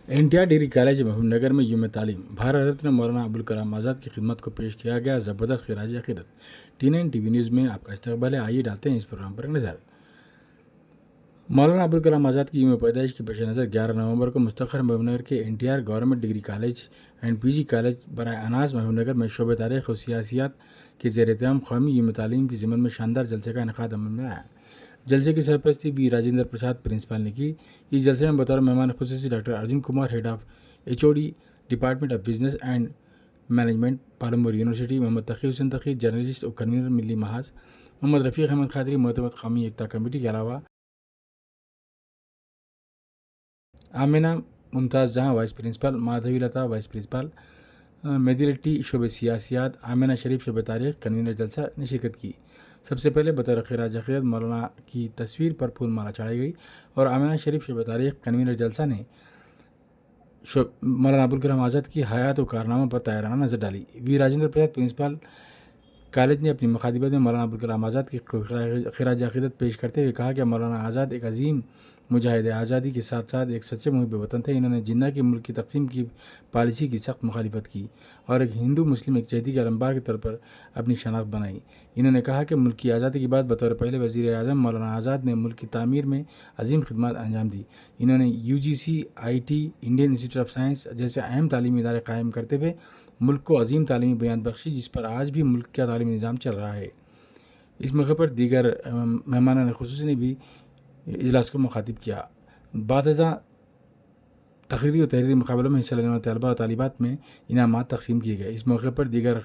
NTR degree college Mahbubnagar में यूम तालीम भारत रत्न मौलाना अबुल कलाम आज़ाद की खिदमत को पेश किया गया ज़बरदस्त खिराज अक़ीदत। T9 TV न्यूज़ में आपका इस्तकबाल है। आइए डालते हैं इस प्रोग्राम पर नज़र। मौलाना अबुल कलाम आज़ाद की यूम पैदाइश के पेश नज़र 11 नवंबर को मुस्तखर महबूबनगर के NTR government degree college and PG college बराए अनाज महबूबनगर में शोबे तारीख़ और सियासियात के ज़ेर-ए-एहतमाम कौमी यूम तालीम की ज़िम्मन में शानदार जलसे का इनेकाद अमल में आया। जलसे की सरपरस्ती बी राजेंद्र प्रसाद प्रिंसिपल ने की। इस जलसे में बतौर मेहमान खुसूसी doctor Arjun Kumar head of HOD department of business and management Palampur university, Mohammed Taqi Hussain Taqi journalist और कन्वीनर मिली महाज, मोहम्मद रफ़ीक अहमद खादरी मोतमद कौमी एकता कमेटी के अलावा Amina Mumtaz Jahan vice principal, Madhavi Latha vice principal, Mehdi Reddy शोबे सियासियात, आमिना शरीफ शोबे तारीख़ कन्वीनर जलसा ने शिरकत की। सबसे पहले बतौर खिराज अक़ीदत मौलाना की तस्वीर पर फूल माला चढ़ाई गई और आमिना शरीफ शोबे तारीख़ कन्वीनर जलसा ने मौलाना अबुल कलाम आज़ाद की हयात और कारनामों पर तायराना नज़र डाली। V Rajendra Prasad principal college ने अपनी मुखातिबत में मौलाना अबुल कलाम आज़ाद की खिराज अक़ीदत पेश करते हुए कहा कि मौलाना आज़ाद एक अजीम मुजाहिद आज़ादी के साथ साथ एक सच्चे मुहिब वतन थे। इन्होंने जिन्ना की मुल्क की तकसीम की पॉलिसी की सख्त मुखालिफत की और एक हिंदू मुस्लिम एकजहती के अलंबार के तौर पर अपनी शनाख्त बनाई। इन्होंने कहा कि मुल्क की आज़ादी के बाद बतौर पहले वज़ीर आज़म मौलाना आज़ाद ने मुल्क की तामीर में अजीम खिदमत अंजाम दी। इन्होंने UGC, IT, Indian institute of science जैसे अहम तालीमी इदारे कायम करते हुए मुल्क को अजीम तालीमी बुनियाद बख्शी, जिस पर आज भी मुल्क का तालीमी निज़ाम चल रहा है। इस मौके पर दीगर मेहमानान खुसूसी ने भी इजलास को मुखातिब किया। बादज़ा तकरीरी और तहरीरी मुकाबलों में हिस्सा लेने वाले तलबा और तालिबात में इनामात तकसीम किए गए। इस मौके पर दीगर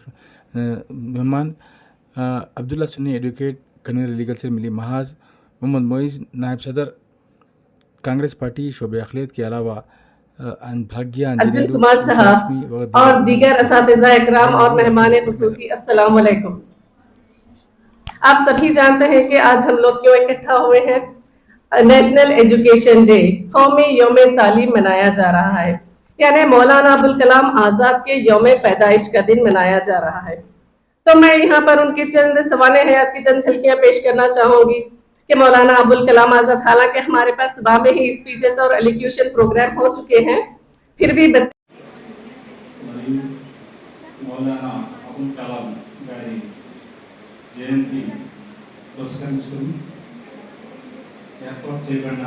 मेहमान Abdullah Sunni advocate convener legal से मिली महाज, मोहम्मद मोइज़ नायब सदर कांग्रेस पार्टी शोबे अखिलियत के अलावा भाग्या अर्जुन कुमार साहब और दीगर असातिज़ा इकराम और मेहमान खुसूसी, अस्सलाम वालेकुम। आप सभी जानते हैं कि आज हम लोग क्यों इकट्ठा हुए हैं। नेशनल एजुकेशन डे, कौमी यौम तालीम मनाया जा रहा है, यानी मौलाना अबुल कलाम आज़ाद के यौम पैदाइश का दिन मनाया जा रहा है। तो मैं यहाँ पर उनकी चंद सवाने हयात की चंद झलकियाँ पेश करना चाहूँगी कि मौलाना अबुल कलाम आज़ाद, हालांकि हमारे पास सुबह में ही स्पीचेस और एलोक्यूशन प्रोग्राम हो चुके हैं, फिर भी मौलाना अबुल कलाम गारी जयंती పురస్కరించుకుని ఏర్పాటు చేయబడిన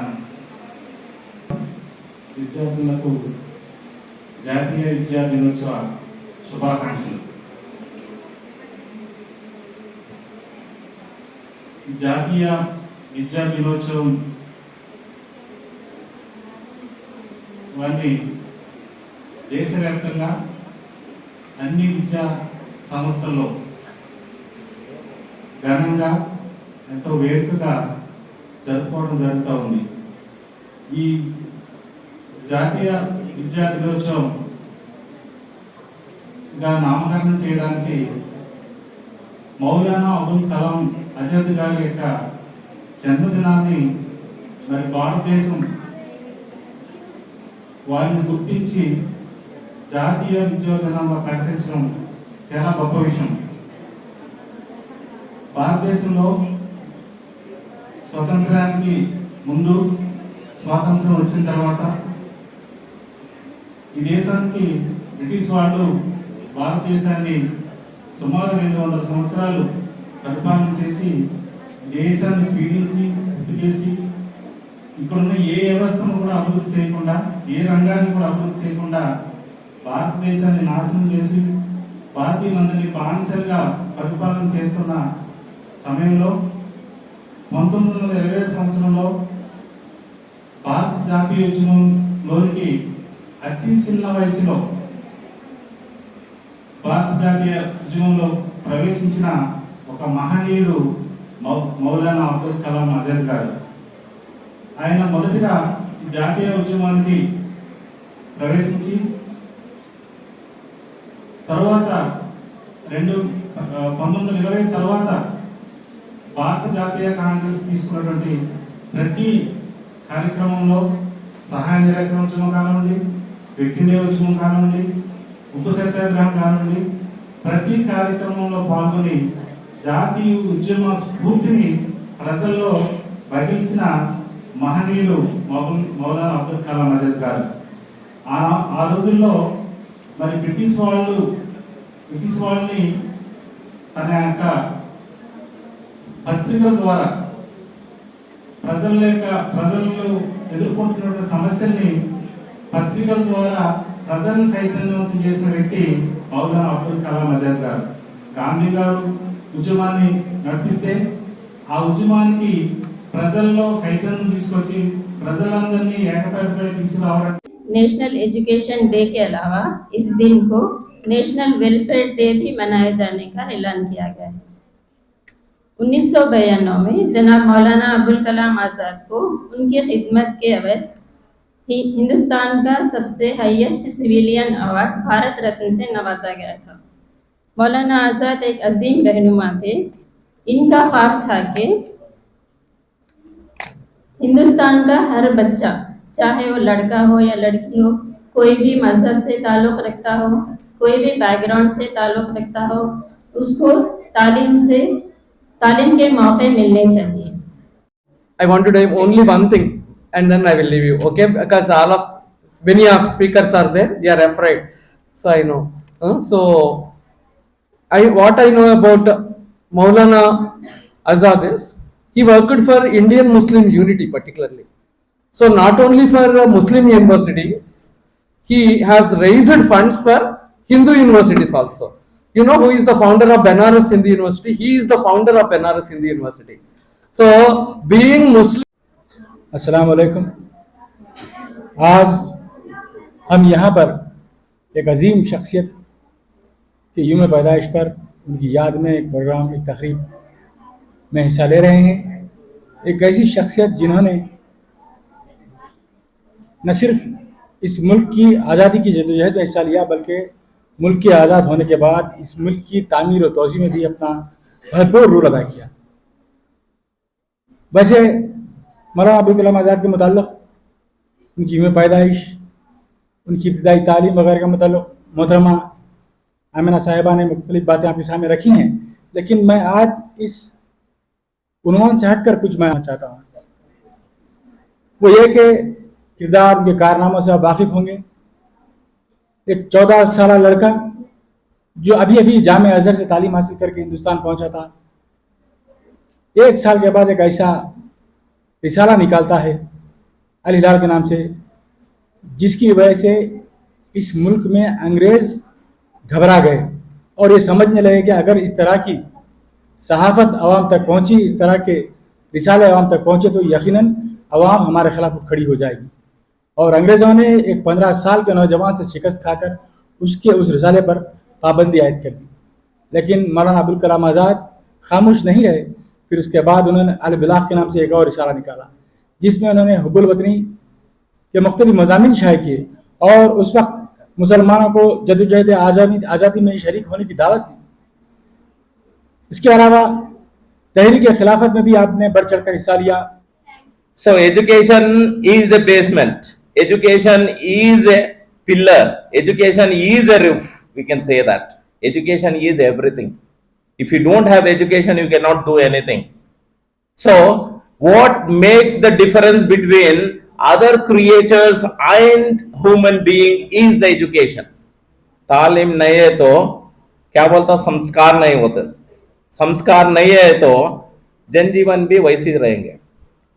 విద్యార్థులకు జాతీయ విద్యా దినోత్సవ శుభాకాంక్షలు. జాతీయ విద్యా దినోత్సవం వారిని దేశవ్యాప్తంగా అన్ని విద్యా సంస్థల్లో ఘనంగా ఎంతో వేడుకగా జరుపుకోవడం జరుగుతూ ఉంది. ఈ జాతీయ విద్యా దినోత్సవంగా నామకరణం చేయడానికి మౌలానా అబుల్ కలాం ఆజాద్ గారి యొక్క జన్మదినాన్ని మరి భారతదేశం వారిని గుర్తించి జాతీయ విద్యా దినంగా ప్రకటించడం చాలా గొప్ప విషయం. భారతదేశంలో స్వతంత్రానికి ముందు, స్వాతంత్రం వచ్చిన తర్వాత ఈ దేశానికి బ్రిటిష్ వాళ్ళు భారతదేశాన్ని సుమారు 200 సంవత్సరాలు పరిపాలన చేసి దేశాన్ని పీడించి గుర్తు చేసి ఇక్కడున్న ఏ వ్యవస్థను కూడా అభివృద్ధి చేయకుండా, ఏ రంగాన్ని కూడా అభివృద్ధి చేయకుండా భారతదేశాన్ని నాశనం చేసి భారతీయులందరినీ బానిసలుగా పరిపాలన చేస్తున్న సమయంలో 1920 సంవత్సరంలో భారత జాతీయ ఉద్యమంలోనికి అతి చిన్న వయసులో భారత జాతీయ ఉద్యమంలో ప్రవేశించిన ఒక మహనీయుడు మౌలానా అబుల్ కలాం ఆజాద్ గారు. ఆయన మొదటిగా జాతీయ ఉద్యమానికి ప్రవేశించి తర్వాత 1920 తర్వాత భారత జాతీయ కాంగ్రెస్ తీసుకున్నటువంటి ప్రతి కార్యక్రమంలో సహాయ నిరాకరణ ఉద్యమం కానివ్వండి, వ్యక్తిండే ఉద్యమం కానివ్వండి, ఉప్పు సత్యాగ్రహం కానివ్వండి, ప్రతి కార్యక్రమంలో పాల్గొని జాతీయ ఉద్యమ స్ఫూర్తిని ప్రజల్లో వహించిన మహనీయులు మౌలానా అబుల్ కలాం ఆజాద్ గారు. ఆ రోజుల్లో మరి బ్రిటిష్ వాళ్ళని తన యొక్క పత్రికల ద్వారా ప్రజలు ఎదుర్కొంటున్న సమస్యల్ని పత్రికల ద్వారా ప్రజలను చైతన్యవంతం చేసిన వ్యక్తి మౌలానా అబ్దుల్ కలాం ఆజాద్ గారు. గాంధీ గారు ఉద్యమాన్ని నడిపిస్తే ఆ ఉద్యమానికి ప్రజల్లో చైతన్యం తీసుకొచ్చి ప్రజలందరినీ ఏకతాటిపై తీసుకురావడానికి नेशनल एजुकेशन डे के अलावा इस दिन को नेशनल वेलफेयर डे भी मनाए जाने का ऐलान किया गया है। 1992 में जनाब मौलाना अबुल कलाम आज़ाद को उनकी खिदमत के एवज हिंदुस्तान का सबसे highest civilian award Bharat Ratna से नवाजा गया था। मौलाना आज़ाद एक अजीम रहनुमा थे। इनका ख्वाब था कि हिंदुस्तान का हर बच्चा, चाहे वो लड़का हो या लड़की हो, कोई भी मजहब से ताल्लुक़ रखता हो, कोई भी बैकग्राउंड से ताल्लुक़ रखता हो, उसको तालीम के मौके मिलने चाहिए। I want to do only one thing and then I will leave you, okay? Because many of speakers are there, they are afraid. So I know. What I know about Maulana Azad is he worked for Indian Muslim unity particularly. So not only for Muslim universities, he has raised funds for Hindu universities also. You know who is the founder of Banaras Hindu University? He is the founder of Banaras Hindu University. So being Muslim. अस्सलाम वालेकुम। आज हम यहाँ पर एक अजीम शख्सियत के यूम पैदाइश पर उनकी याद में एक प्रोग्राम, एक तकरीब में हिस्सा ले रहे हैं। एक ऐसी शख्सियत जिन्होंने न सिर्फ इस मुल्क की आज़ादी की जदोजहद में हिस्सा लिया, बल्कि मुल्क के आज़ाद होने के बाद इस मुल्क की तामीर और तोज़ी में भी अपना भरपूर रोल अदा किया। वैसे मौलाना अबुल कलाम आज़ाद के मुताल्लिक़, उनकी यूम पैदाइश, उनकी इब्तिदाई तालीम वगैरह के मुताल्लिक़ मोहतरमा आमिना साहिबा ने मुख्तलिफ बातें आपके सामने रखी हैं, लेकिन मैं आज इस उन्वान से हटकर कुछ मैं चाहता हूँ। वो ये कि किरदार, उनके कारनामों से आप वाकिफ़ होंगे। एक 14 साल लड़का जो अभी अभी जामे अज़हर से तालीम हासिल करके हिंदुस्तान पहुंचा था, 1 साल के बाद एक ऐसा रिसाला निकालता है अल हिलाल के नाम से, जिसकी वजह से इस मुल्क में अंग्रेज़ घबरा गए और ये समझने लगे कि अगर इस तरह की सहाफ़त आवाम तक पहुंची, इस तरह के रिसाले आवाम तक पहुंचे, तो यकीनन आवाम हमारे खिलाफ उठ खड़ी हो जाएगी। और अंग्रेज़ों ने एक 15 साल के नौजवान से शिकस्त खाकर उसके उस रिसाले पर पाबंदी आयद कर दी। लेकिन मौलाना अबुल कलाम आज़ाद खामोश नहीं रहे। फिर उसके बाद उन्होंने अल बिलाग के नाम से एक और रिसाला निकाला, जिसमें उन्होंने हुब्बुल वतनी के मुख्तलिफ मज़ामीन शाये किए और उस वक्त मुसलमानों को जदोजहद आज़ादी में शरीक होने की दावत दी। इसके अलावा तहरीक खिलाफत में भी आपने बढ़ चढ़ कर हिस्सा लिया। So education is the basement. Education is a pillar. Education is a roof. We can say that. Education is everything. If you don't have education, you cannot do anything. So what makes the difference between other creatures and human being is the education. तालीम नहीं है तो क्या बोलता, संस्कार नहीं होते। संस्कार नहीं है तो जनजीवन भी वैसे ही रहेंगे।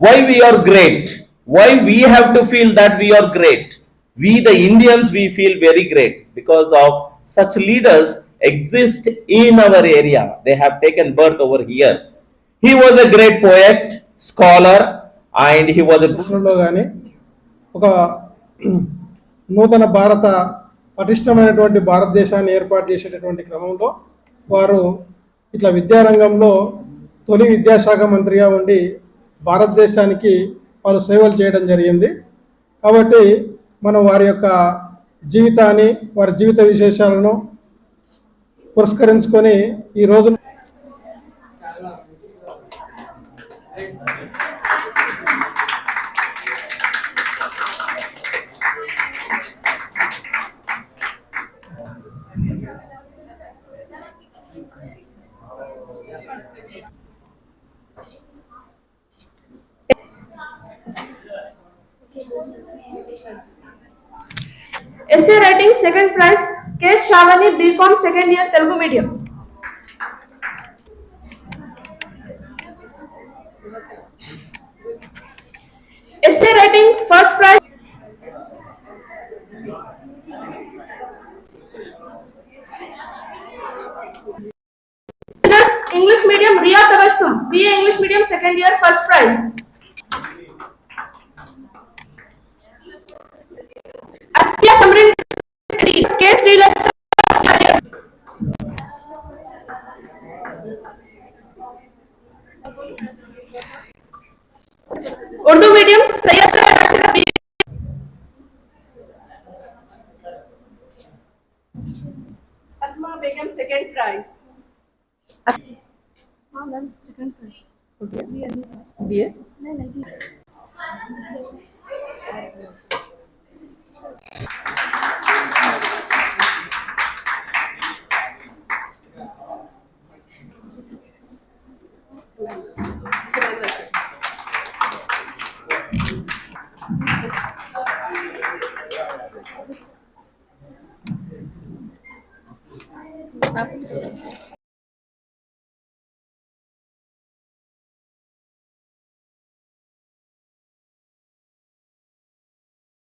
Why we are great? Why we have to feel that we are great? We the Indians, we feel very great because of such leaders exist in our area. They have taken birth over here. He was a great poet, scholar, and he was a గాని ఒక నూతన భారత పటిష్టమైనటువంటి భారతదేశాన్ని ఏర్పాటు చేసేటటువంటి క్రమంలో వారు ఇట్లా విద్యారంగంలో తొలి విద్యాశాఖ మంత్రిగా ఉండి భారతదేశానికి వారు సేవలు చేయడం జరిగింది. కాబట్టి మనం వారి యొక్క జీవితాన్ని, వారి జీవిత విశేషాలను పురస్కరించుకొని ఈ రోజు Essay writing second prize K. Shavani BCom second year Telugu medium. Essay writing first prize English medium Riya Tabassum BA English medium second year first prize. Asfiya Samrin K. Srilekha Urdu medium Sayyid Rashida B. Asma Begum second prize. हाँ ma'am second prize दिए आप